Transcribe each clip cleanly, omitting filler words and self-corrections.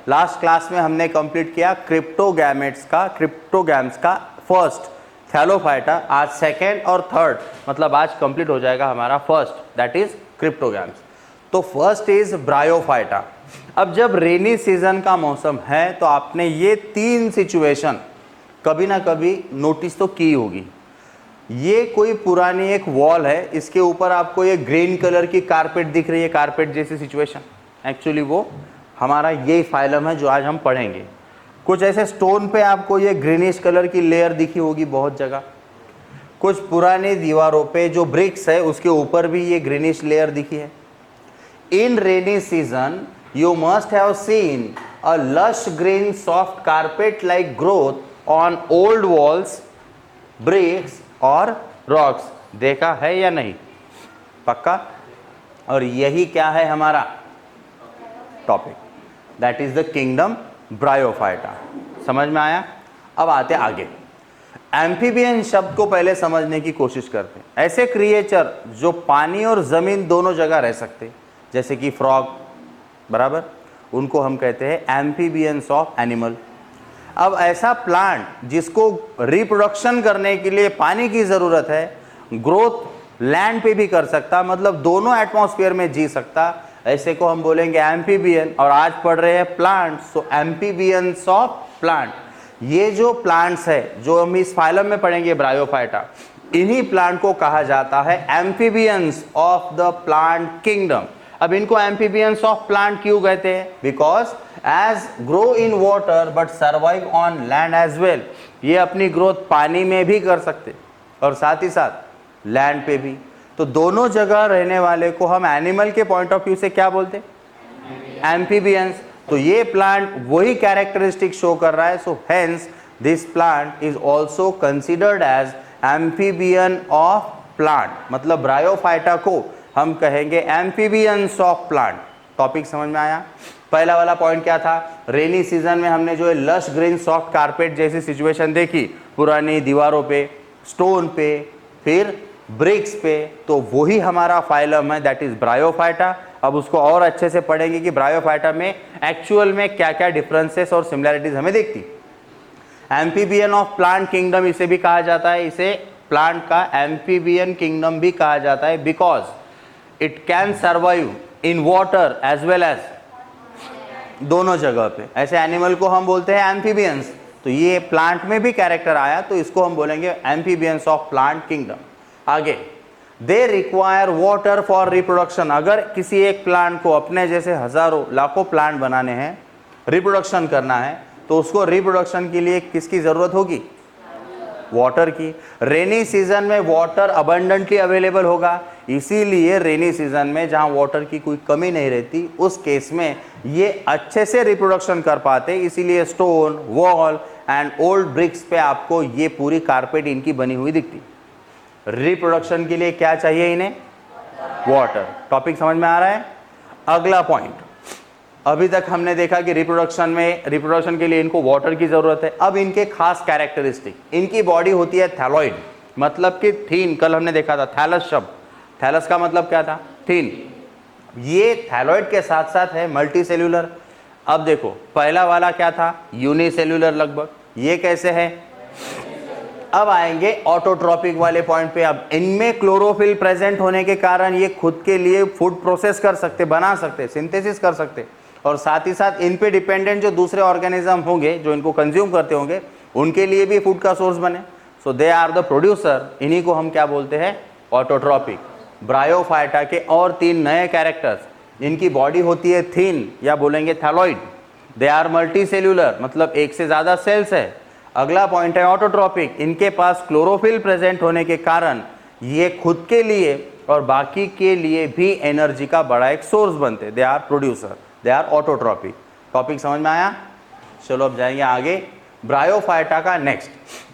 Last class में हमने complete किया क्रिप्टोगैम्स का फर्स्ट थैलोफाइटा। आज सेकेंड और थर्ड, मतलब आज कंप्लीट हो जाएगा हमारा फर्स्ट, दैट इज क्रिप्टोगैम्स। तो फर्स्ट इज ब्रायोफाइटा। अब जब रेनी सीजन का मौसम है तो आपने ये तीन सिचुएशन कभी ना कभी नोटिस तो की होगी। ये कोई पुरानी एक वॉल है, इसके ऊपर आपको ये ग्रीन कलर की कारपेट दिख रही है, कारपेट जैसी सिचुएशन। एक्चुअली वो हमारा यही फाइलम है जो आज हम पढ़ेंगे। कुछ ऐसे स्टोन पे आपको ये ग्रीनिश कलर की लेयर दिखी होगी बहुत जगह। कुछ पुरानी दीवारों पे जो ब्रिक्स है उसके ऊपर भी ये ग्रीनिश लेयर दिखी है। In rainy season you must have seen a lush green soft carpet like growth on old walls, bricks और रॉक्स। देखा है या नहीं? पक्का? और यही क्या है हमारा topic, that is the kingdom bryophyta. समझ में आया? अब आते आगे। एम्फीबियन शब्द को पहले समझने की कोशिश करते हैं। ऐसे क्रिएचर जो पानी और जमीन दोनों जगह रह सकते, जैसे कि फ्रॉग, बराबर, उनको हम कहते हैं एम्फीबियंस ऑफ एनिमल। अब ऐसा प्लांट जिसको रिप्रोडक्शन करने के लिए पानी की ज़रूरत है, ग्रोथ लैंड पे भी कर सकता, मतलब दोनों एटमॉस्फेयर में जी सकता, ऐसे को हम बोलेंगे एम्फीबियन। और आज पढ़ रहे हैं plants, so amphibians of plant. ये जो प्लांट्स है जो हम इस फाइलम में पढ़ेंगे ब्रायोफाइटा, इन्हीं प्लांट को कहा जाता है amphibians of the plant kingdom. अब इनको एम्फीबियंस ऑफ प्लांट क्यों कहते हैं? Because as grow in water but survive on land as well. ये अपनी ग्रोथ पानी में भी कर सकते और साथ ही साथ लैंड पे भी। तो दोनों जगह रहने वाले को हम एनिमल के पॉइंट ऑफ व्यू से क्या बोलते हैं? एम्फीबियंस। तो ये प्लांट वही कैरेक्टरिस्टिक शो कर रहा है। So hence this plant is also considered as amphibian of plant. मतलब ब्रायोफाइटा को हम कहेंगे एम्फीबियंस ऑफ प्लांट। टॉपिक समझ में आया? पहला वाला पॉइंट क्या था? रेनी सीजन में हमने जो है लश ग्रीन सॉफ्ट कारपेट जैसी सिचुएशन देखी, पुरानी दीवारों पे, स्टोन पे, फिर ब्रिक्स पे, तो वही हमारा फाइलम है, दैट इज ब्रायोफाइटा। अब उसको और अच्छे से पढ़ेंगे कि ब्रायोफाइटा में एक्चुअल में क्या क्या डिफरेंसेस और सिमिलैरिटीज हमें दिखती। एम्फीबियन ऑफ प्लांट किंगडम इसे भी कहा जाता है, इसे प्लांट का एम्फीबियन किंगडम भी कहा जाता है, because it can survive in water as well as, दोनों जगह पे। ऐसे एनिमल को हम बोलते हैं एम्फीबियंस। तो ये प्लांट में भी कैरेक्टर आया, तो इसको हम बोलेंगे एम्फीबियंस ऑफ प्लांट किंगडम। आगे, they require water for reproduction. अगर किसी एक प्लांट को अपने जैसे हजारों लाखों प्लांट बनाने हैं, रिप्रोडक्शन करना है, तो उसको रिप्रोडक्शन के लिए किसकी जरूरत होगी? वाटर की। रेनी सीजन में वाटर अबंडेंटली अवेलेबल होगा, इसीलिए रेनी सीजन में जहां वाटर की कोई कमी नहीं रहती, उस केस में ये अच्छे से रिप्रोडक्शन कर पाते। इसीलिए stone, wall and old bricks पे आपको ये पूरी कारपेट इनकी बनी हुई दिखती। रिप्रोडक्शन के लिए क्या चाहिए इन्हें? वाटर। टॉपिक समझ में आ रहा है? अगला पॉइंट, अभी तक हमने देखा कि रिप्रोडक्शन के लिए इनको वाटर की जरूरत है। अब इनके खास कैरेक्टरिस्टिक, इनकी बॉडी होती है थैलॉइड, मतलब कि थीन। कल हमने देखा था थैलस शब्द, थैलस का मतलब क्या था? थीन। ये थैलॉइड के साथ साथ है मल्टी सेल्यूलर। अब देखो, पहला वाला क्या था? यूनिसेल्यूलर लगभग। ये कैसे है? अब आएंगे ऑटोट्रॉपिक वाले पॉइंट पे। अब इनमें क्लोरोफिल प्रेजेंट होने के कारण ये खुद के लिए फूड प्रोसेस कर सकते, बना सकते, सिंथेसिस कर सकते, और साथ ही साथ इन पे डिपेंडेंट जो दूसरे ऑर्गेनिज्म होंगे जो इनको कंज्यूम करते होंगे, उनके लिए भी फूड का सोर्स बने। सो दे आर द प्रोड्यूसर। इन्हीं को हम क्या बोलते हैं? ऑटोट्रॉपिक। ब्रायोफाइटा के और तीन नए कैरेक्टर्स, इनकी बॉडी होती है थिन या बोलेंगे thalloid. They are multicellular, मतलब एक से ज्यादा सेल्स है। अगला पॉइंट है ऑटोट्रॉपिक। इनके पास क्लोरोफिल प्रेजेंट होने के कारण ये खुद के लिए और बाकी के लिए भी एनर्जी का बड़ा एक सोर्स बनते। They are producer, they are autotrophic. Topic समझ में आया? चलो अब जाएंगे आगे ब्रायोफाइटा का नेक्स्ट।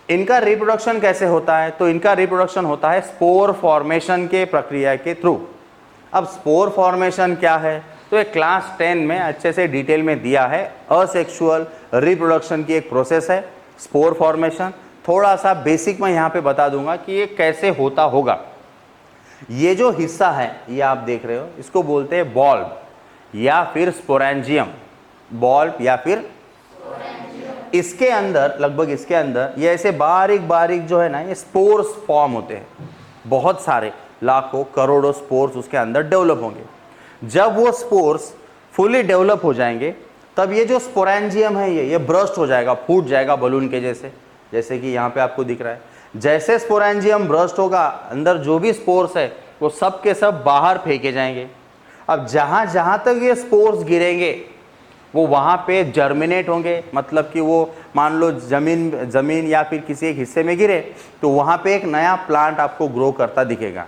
इनका रिप्रोडक्शन कैसे होता है? तो इनका रिप्रोडक्शन होता है स्पोर फॉर्मेशन के प्रक्रिया के थ्रू। अब स्पोर फॉर्मेशन क्या है? तो ये क्लास 10 में अच्छे से डिटेल में दिया है। असेक्सुअल रिप्रोडक्शन की एक प्रोसेस है स्पोर फॉर्मेशन। थोड़ा सा बेसिक मैं यहाँ पे बता दूंगा कि ये कैसे होता होगा। ये जो हिस्सा है ये आप देख रहे हो, इसको बोलते हैं बॉल्ब या फिर स्पोरेंजियम। बॉल्ब या फिर इसके अंदर, लगभग इसके अंदर ये ऐसे बारीक बारीक जो है ना, ये स्पोर्स फॉर्म होते हैं। बहुत सारे लाखों करोड़ों स्पोर्स उसके अंदर डेवलप होंगे। जब वो स्पोर्स फुली डेवलप हो जाएंगे तब ये जो स्पोरेंजियम है ये ब्रस्ट हो जाएगा, फूट जाएगा बलून के जैसे, जैसे कि यहाँ पे आपको दिख रहा है। जैसे स्पोरेंजियम ब्रस्ट होगा, अंदर जो भी स्पोर्स है वो सब के सब बाहर फेंके जाएंगे। अब जहाँ जहाँ तक ये स्पोर्स गिरेंगे वो वहाँ पे जर्मिनेट होंगे, मतलब कि वो मान लो ज़मीन या फिर किसी एक हिस्से में गिरे तो वहाँ पे एक नया प्लांट आपको ग्रो करता दिखेगा।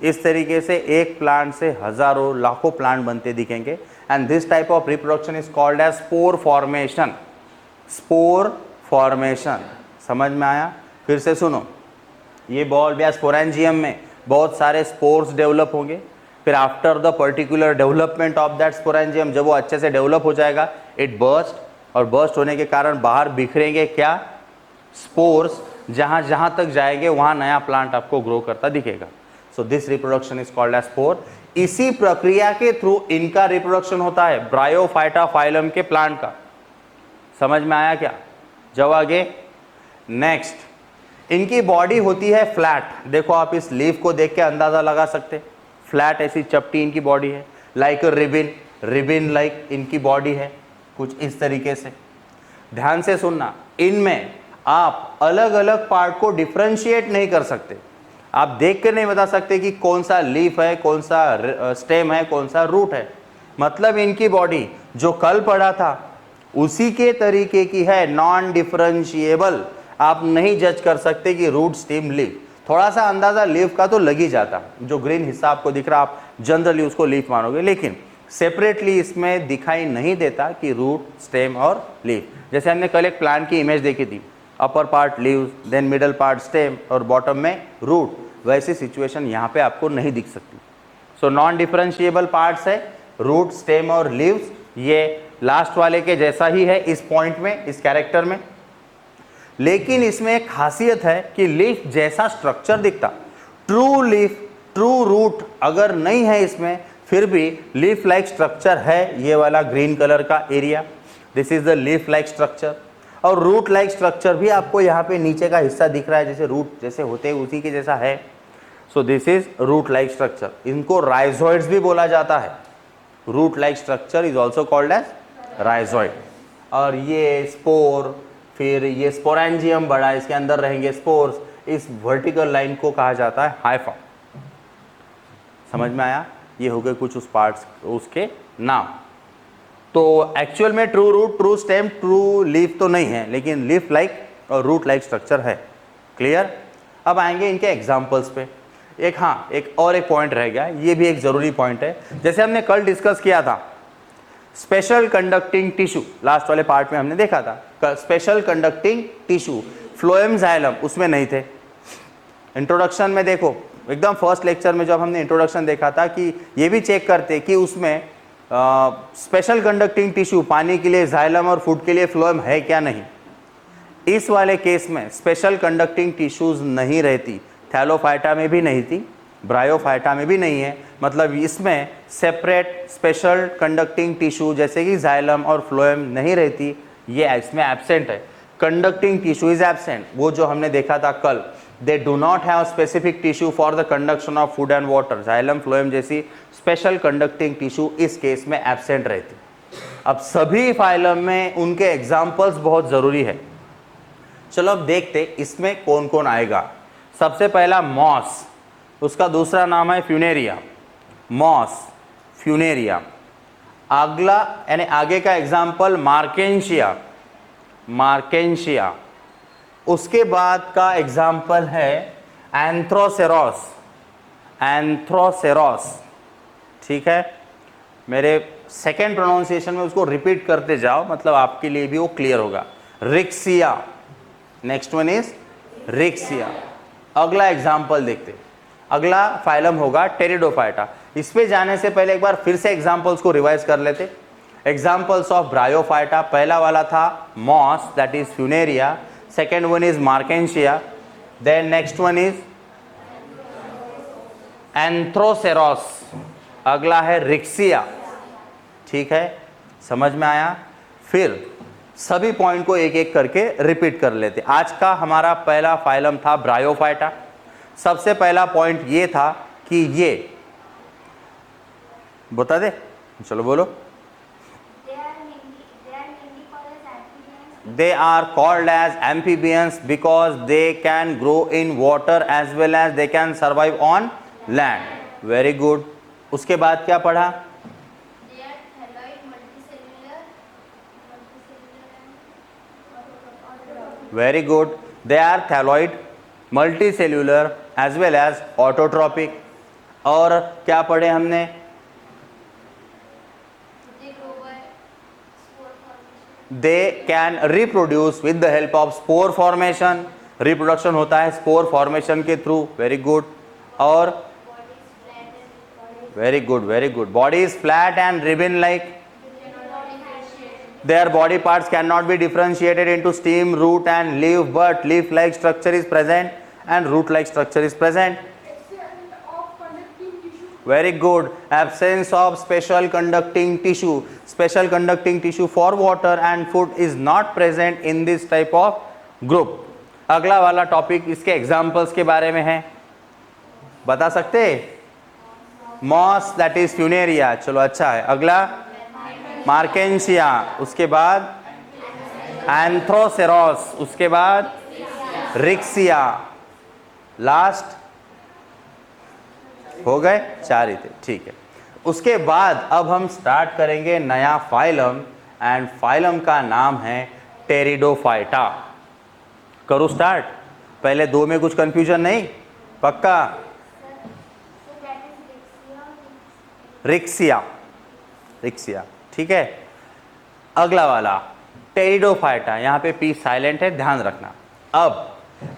इस तरीके से एक प्लांट से हज़ारों लाखों प्लांट बनते दिखेंगे। And this type of reproduction is called as spore formation. Spore formation समझ में आया? फिर से सुनो, ये बॉल्ब या स्पोरेंजियम में बहुत सारे स्पोर्स डेवलप होंगे। फिर after the particular development of that sporangium, जब वो अच्छे से डेवलप हो जाएगा, इट बर्स्ट, और बर्स्ट होने के कारण बाहर बिखरेंगे क्या? स्पोर्स। जहाँ जहाँ तक जाएंगे वहाँ नया प्लांट आपको ग्रो करता दिखेगा। So this reproduction is called as spore. इसी प्रक्रिया के थ्रू इनका रिप्रोडक्शन होता है ब्रायोफाइटा फाइलम के प्लांट का। समझ में आया क्या? जाओ आगे। नेक्स्ट, इनकी बॉडी होती है फ्लैट। देखो आप इस लीफ को देख के अंदाजा लगा सकते, फ्लैट ऐसी चपटी इनकी बॉडी है, लाइक रिबिन लाइक इनकी बॉडी है, कुछ इस तरीके से। ध्यान से सुनना, इनमें आप अलग अलग पार्ट को डिफरेंशिएट नहीं कर सकते। आप देख कर नहीं बता सकते कि कौन सा लीफ है, कौन सा स्टेम है, कौन सा रूट है। मतलब इनकी बॉडी जो कल पढ़ा था उसी के तरीके की है, नॉन डिफरेंशिएबल। आप नहीं जज कर सकते कि रूट, स्टेम, लीफ। थोड़ा सा अंदाजा लीफ का तो लग ही जाता, जो ग्रीन हिस्सा आपको दिख रहा आप जनरली उसको लीफ मानोगे, लेकिन सेपरेटली इसमें दिखाई नहीं देता कि रूट, स्टेम और लीफ। जैसे हमने कल एक प्लांट की इमेज देखी थी, upper part leaves, then middle part stem और बॉटम में रूट, वैसी सिचुएशन यहाँ पे आपको नहीं दिख सकती। सो नॉन डिफरेंशिएबल पार्ट्स है रूट, स्टेम और लीव्स। ये लास्ट वाले के जैसा ही है इस पॉइंट में, इस कैरेक्टर में, लेकिन इसमें एक खासियत है कि लीफ जैसा स्ट्रक्चर दिखता, ट्रू लीफ, ट्रू रूट अगर नहीं है इसमें, फिर भी लीफ लाइक स्ट्रक्चर है। ये वाला ग्रीन कलर का area, this is the leaf like structure. और रूट लाइक स्ट्रक्चर भी आपको यहाँ पे नीचे का हिस्सा दिख रहा है, जैसे रूट जैसे होते हैं उसी के जैसा है। So this is root like structure. इनको राइजोइड्स भी बोला जाता है। Root like structure is also called as rhizoid. और ये स्पोर, फिर ये स्पोरेंजियम बड़ा, इसके अंदर रहेंगे स्पोर्स। इस वर्टिकल लाइन को कहा जाता है हाइफा। समझ में आया? ये हो गए कुछ उस पार्ट्स, उसके नाम। तो एक्चुअल में true root, true stem, true leaf तो नहीं है, लेकिन लीफ लाइक और रूट लाइक स्ट्रक्चर है। क्लियर? अब आएंगे इनके एग्जाम्पल्स पे। एक पॉइंट रह गया, ये भी एक जरूरी पॉइंट है। जैसे हमने कल डिस्कस किया था स्पेशल कंडक्टिंग टिश्यू, लास्ट वाले पार्ट में हमने देखा था special conducting tissue, phloem xylem उसमें नहीं थे। इंट्रोडक्शन में देखो, एकदम फर्स्ट लेक्चर में जब हमने इंट्रोडक्शन देखा था कि ये भी चेक करते कि उसमें स्पेशल कंडक्टिंग टिश्यू पानी के लिए जाइलम और फूड के लिए फ्लोएम है क्या नहीं। इस वाले केस में स्पेशल कंडक्टिंग टिश्यूज नहीं रहती, थैलोफाइटा में भी नहीं थी, ब्रायोफाइटा में भी नहीं है। मतलब इसमें सेपरेट स्पेशल कंडक्टिंग टिश्यू जैसे कि जाइलम और फ्लोएम नहीं रहती, ये इसमें एब्सेंट है। कंडक्टिंग टिश्यू इज एब्सेंट, वो जो हमने देखा था कल, they do not have specific tissue for the conduction of food and water. Xylem, phloem जैसी स्पेशल कंडक्टिंग टिश्यू इस केस में एब्सेंट रहती। अब सभी फाइलम में उनके एग्जाम्पल्स बहुत जरूरी है। चलो अब देखते इसमें कौन कौन आएगा। सबसे पहला मॉस, उसका दूसरा नाम है फ्यूनेरिया, मॉस, फ्यूनेरिया। अगला यानी आगे का एग्जाम्पल मार्केंशिया, मार्केंशिया। उसके बाद का एग्जाम्पल है एंथ्रोसेरोस, एंथ्रोसेरोस। ठीक है, मेरे सेकेंड प्रोनाउंसिएशन में उसको रिपीट करते जाओ, मतलब आपके लिए भी वो क्लियर होगा। Riccia, next one is Riccia. अगला एग्जाम्पल देखते, अगला फाइलम होगा टेरिडोफाइटा। इस पे जाने से पहले एक बार फिर से एग्जाम्पल्स को रिवाइज कर लेते। एग्जाम्पल्स ऑफ ब्रायोफाइटा, पहला वाला था moss that is funaria, second one is marchantia, then next one is anthoceros, अगला है रिक्सिया। ठीक है, समझ में आया? फिर सभी पॉइंट को एक एक करके रिपीट कर लेते। आज का हमारा पहला फाइलम था ब्रायोफाइटा। सबसे पहला पॉइंट ये था कि ये बता दे, चलो बोलो। They are called as amphibians because they can grow in water as well as they can survive on land. Very good. उसके बाद क्या पढ़ा? Very good. They are thalloid, multicellular as well as autotrophic. और क्या पढ़े हमने? They can reproduce with the help of spore formation. Reproduction होता है spore formation के through. Very good. और very good, very good. Body is flat and ribbon-like. Their body parts cannot be differentiated into stem, root, and leaf, but leaf-like structure is present and root-like structure is present. Very good. Absence of special conducting tissue. Special conducting tissue for water and food is not present in this type of group. अगला वाला topic इसके examples के बारे में है, बता सकते? Moss that is Funaria, चलो अच्छा है। अगला मार्केंशिया, उसके बाद एंथ्रोसेरोस, उसके बाद रिक्सिया, लास्ट हो गए, चार ही थे। ठीक है, उसके बाद अब हम स्टार्ट करेंगे नया फाइलम एंड फाइलम का नाम है टेरिडोफाइटा। करो स्टार्ट। पहले दो में कुछ कंफ्यूजन नहीं? पक्का? रिक्सिया, रिक्सिया, ठीक है। अगला वाला टेरिडोफाइटा, यहाँ पे पी साइलेंट है, ध्यान रखना। अब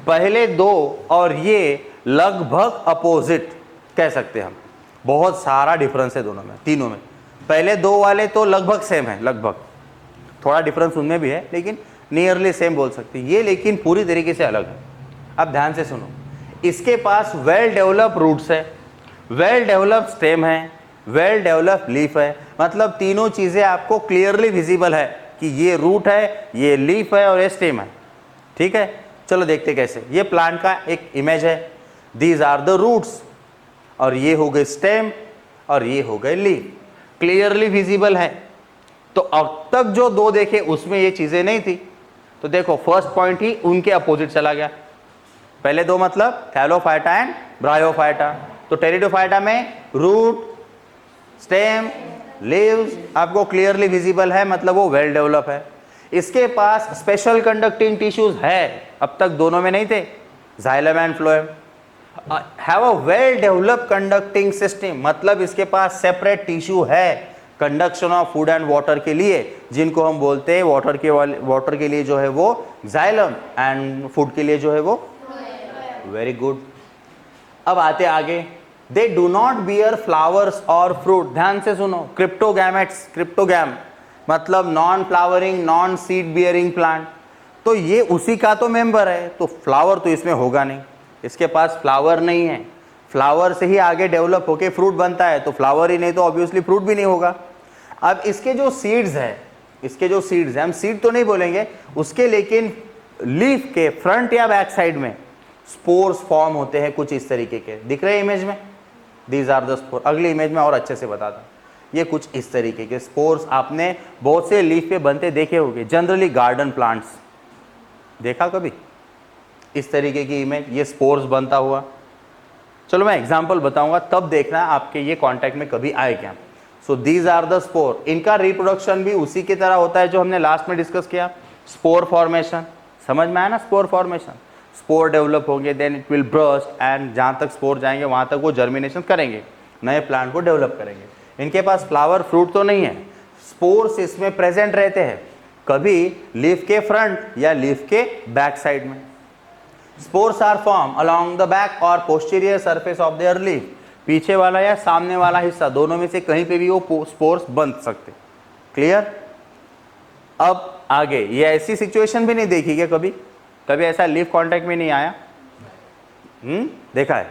पहले दो और ये लगभग अपोजिट कह सकते हैं हम, बहुत सारा डिफरेंस है दोनों में, तीनों में। पहले दो वाले तो लगभग सेम है, लगभग, थोड़ा डिफरेंस उनमें भी है लेकिन नियरली सेम बोल सकते हैं। ये लेकिन पूरी तरीके से अलग है। अब ध्यान से सुनो, इसके पास वेल डेवलप रूट्स है, वेल डेवलप स्टेम है, वेल डेवलप लीफ है। मतलब तीनों चीज़ें आपको क्लियरली विजिबल है कि ये रूट है, ये लीफ है और ये स्टेम है। ठीक है, चलो देखते कैसे। ये प्लांट का एक इमेज है, दीज आर द रूट्स, और ये हो गए स्टेम और ये हो गए लीफ, क्लियरली विजिबल है। तो अब तक जो दो देखे उसमें ये चीजें नहीं थी, तो देखो फर्स्ट पॉइंट ही उनके अपोजिट चला गया। पहले दो मतलब थैलोफाइटा एंड ब्रायोफाइटा। तो टेरिडोफाइटा में रूट, स्टेम, लीव्स आपको क्लियरली विजिबल है, मतलब वो वेल डेवलप है। इसके पास स्पेशल कंडक्टिंग टिश्यूज है, अब तक दोनों में नहीं थे, xylem and phloem. Have a well developed conducting system, मतलब इसके पास सेपरेट टिश्यू है conduction of food and water के लिए, जिनको हम बोलते हैं वाटर के लिए जो है वो जाइलम एंड फूड के लिए जो है वो वेरी गुड। अब आते आगे, they do not bear flowers और फ्रूट। ध्यान से सुनो, क्रिप्टोगैमेट्स, क्रिप्टोगैम मतलब non flowering non seed bearing plant. तो ये उसी का तो मेंबर है, तो फ्लावर तो इसमें होगा नहीं, इसके पास फ्लावर नहीं है। फ्लावर से ही आगे डेवलप होके फ्रूट बनता है, तो फ्लावर ही नहीं तो ऑब्वियसली फ्रूट भी नहीं होगा। अब इसके जो सीड्स हैं, इसके जो सीड्स हैं, हम सीड तो नहीं बोलेंगे उसके, लेकिन लीफ के फ्रंट या बैक साइड में स्पोर्स फॉर्म होते हैं कुछ इस तरीके के, दिख रहे हैं इमेज में, दीज आर द स्पोर। अगली इमेज में और अच्छे से बताता हूं, ये कुछ इस तरीके के स्पोर्स आपने बहुत से लीफ पे बनते देखे होंगे, जनरली गार्डन प्लांट्स, देखा कभी इस तरीके की इमेज, ये स्पोर्स बनता हुआ। चलो मैं एग्जांपल बताऊंगा, तब देखना आपके ये कांटेक्ट में कभी आए क्या। So these are the spore. इनका रिप्रोडक्शन भी उसी की तरह होता है जो हमने लास्ट में डिस्कस किया, स्पोर फॉर्मेशन। समझ में आया ना? स्पोर फॉर्मेशन, स्पोर डेवलप होंगे, then it will burst, and जहाँ तक स्पोर जाएंगे वहाँ तक वो जर्मिनेशन करेंगे, नए प्लांट को डेवलप करेंगे। इनके पास फ्लावर फ्रूट तो नहीं है, स्पोर्स इसमें प्रेजेंट रहते हैं, कभी लीफ के फ्रंट या लीफ के बैक साइड में। Spores are form along the back और posterior surface of their leaf, पीछे वाला या सामने वाला हिस्सा, दोनों में से कहीं पे भी वो स्पोर्स बन सकते। क्लियर? अब आगे, ये ऐसी सिचुएशन भी नहीं देखी क्या कभी? कभी ऐसा लीफ कांटेक्ट में नहीं आया? देखा है?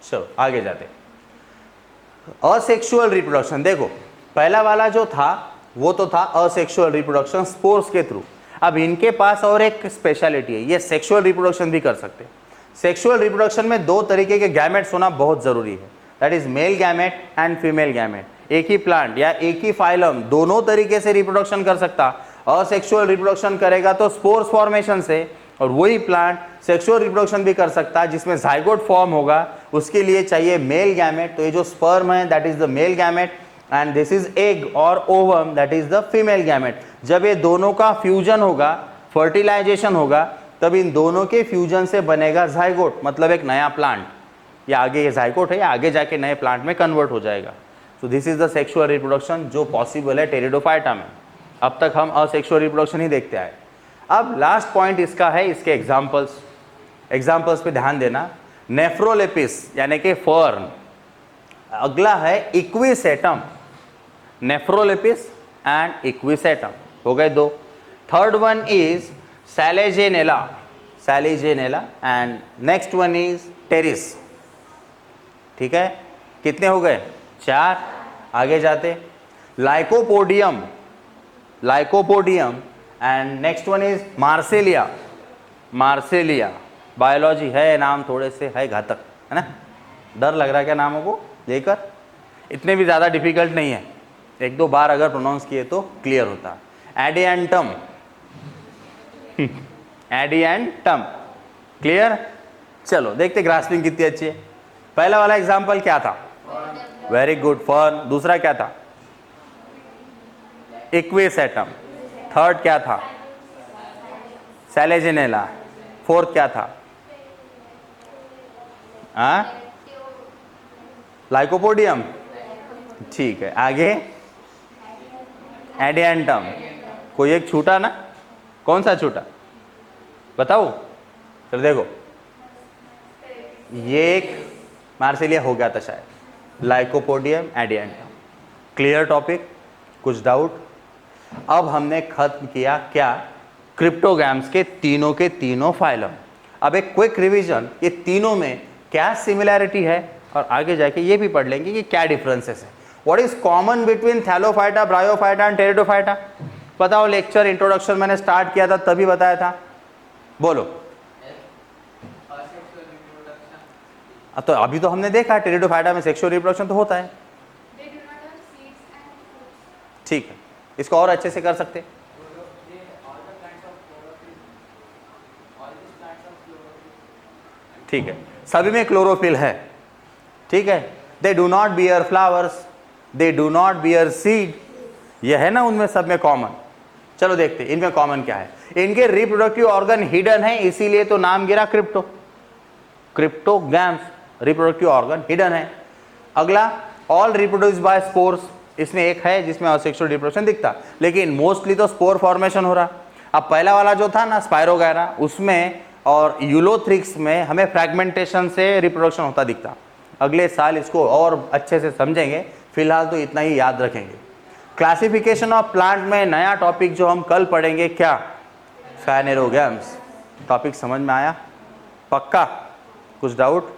चलो आगे जाते। असेक्सुअल रिप्रोडक्शन, देखो पहला वाला जो था वो तो था असेक्सुअल रिप्रोडक्शन स्पोर्स के थ्रू। अब इनके पास और एक स्पेशलिटी है, ये सेक्सुअल रिप्रोडक्शन भी कर सकते हैं। सेक्सुअल रिप्रोडक्शन में दो तरीके के गैमेट्स होना बहुत जरूरी है, that is male gamete and female gamete. एक ही प्लांट या एक ही फाइलम दोनों तरीके से रिप्रोडक्शन कर सकता। असेक्सुअल रिप्रोडक्शन करेगा तो स्पोर्स फॉर्मेशन से, और वही प्लांट सेक्सुअल रिप्रोडक्शन भी कर सकता है जिसमें जाइगोट फॉर्म होगा, उसके लिए चाहिए मेल गैमेट। तो ये जो स्पर्म है that is the male gamete and this is egg और ovum that is the female gamete. जब ये दोनों का फ्यूजन होगा, फर्टिलाइजेशन होगा, तब इन दोनों के फ्यूजन से बनेगा जाइगोट, मतलब एक नया प्लांट। या आगे ये जाइगोट है या आगे जाके नए प्लांट में कन्वर्ट हो जाएगा। सो this is the sexual reproduction जो पॉसिबल है टेरिडोफाइटा में। अब तक हम असेक्सुअल रिप्रोडक्शन ही देखते आए। अब लास्ट पॉइंट इसका है इसके एग्जाम्पल्स पे ध्यान देना। नेफ्रोलेपिस यानी कि फर्न, अगला है इक्विसेटम। नेफ्रोलेपिस एंड इक्विसेटम हो गए दो। Third one is selaginella and next one is pteris. ठीक है, कितने हो गए? 4। आगे जाते lycopodium and next one is marsilea. Biology है, नाम थोड़े से है घातक, है ना? डर लग रहा है क्या नामों को लेकर? इतने भी ज़्यादा डिफिकल्ट नहीं है, एक दो बार अगर प्रोनाउंस किए तो क्लियर होता। एडिएंटम क्लियर। चलो देखते ग्रास्पिंग कितनी अच्छी है। पहला वाला एग्जाम्पल क्या था? Very good, fern. दूसरा क्या था? इक्विसेटम। थर्ड क्या था? सैलेजिनेला। फोर्थ क्या था? लाइकोपोडियम। ठीक है, आगे एडिएंटम। कोई एक छूटा ना? कौन सा छूटा बताओ? चलो देखो, ये एक मार्सेलिया हो गया था शायद। Lycopodium, adiantum. Clear topic? कुछ डाउट? अब हमने खत्म किया क्या? क्रिप्टोगैम्स के तीनों फाइलम। अब एक क्विक रिवीजन, ये तीनों में क्या सिमिलैरिटी है और आगे जाके ये भी पढ़ लेंगे कि क्या डिफरेंसेस है। What is common between Thallophyta, bryophyta and pteridophyta? बताओ, लेक्चर इंट्रोडक्शन मैंने स्टार्ट किया था तभी बताया था, बोलो। तो अभी तो हमने देखा टेरिडोफाइटा में सेक्सुअल रिप्रोडक्शन तो होता है। ठीक है, इसको और अच्छे से कर सकते। ठीक है, सभी में क्लोरोफिल है। ठीक है, they do not bear flowers, they do not bear seed, यह है ना उनमें सब में कॉमन। चलो देखते इनमें कॉमन क्या है। इनके रिप्रोडक्टिव ऑर्गन हिडन है, इसीलिए तो नाम गिरा क्रिप्टोगैम्स। रिप्रोडक्टिव ऑर्गन हिडन है। अगला, ऑल रिप्रोड्यूस बाय स्पोर्स। इसमें एक है जिसमें असेक्सुअल रिप्रोडक्शन दिखता, लेकिन मोस्टली तो स्पोर फॉर्मेशन हो रहा। अब पहला वाला जो था ना स्पायरोगैरा, उसमें और यूलोथ्रिक्स में हमें फ्रैगमेंटेशन से रिप्रोडक्शन होता दिखता। अगले साल इसको और अच्छे से समझेंगे, फिलहाल तो इतना ही याद रखेंगे। क्लासिफिकेशन ऑफ प्लांट में नया टॉपिक जो हम कल पढ़ेंगे, क्या? फाइनेरोगैम्स। टॉपिक समझ में आया? पक्का? कुछ डाउट?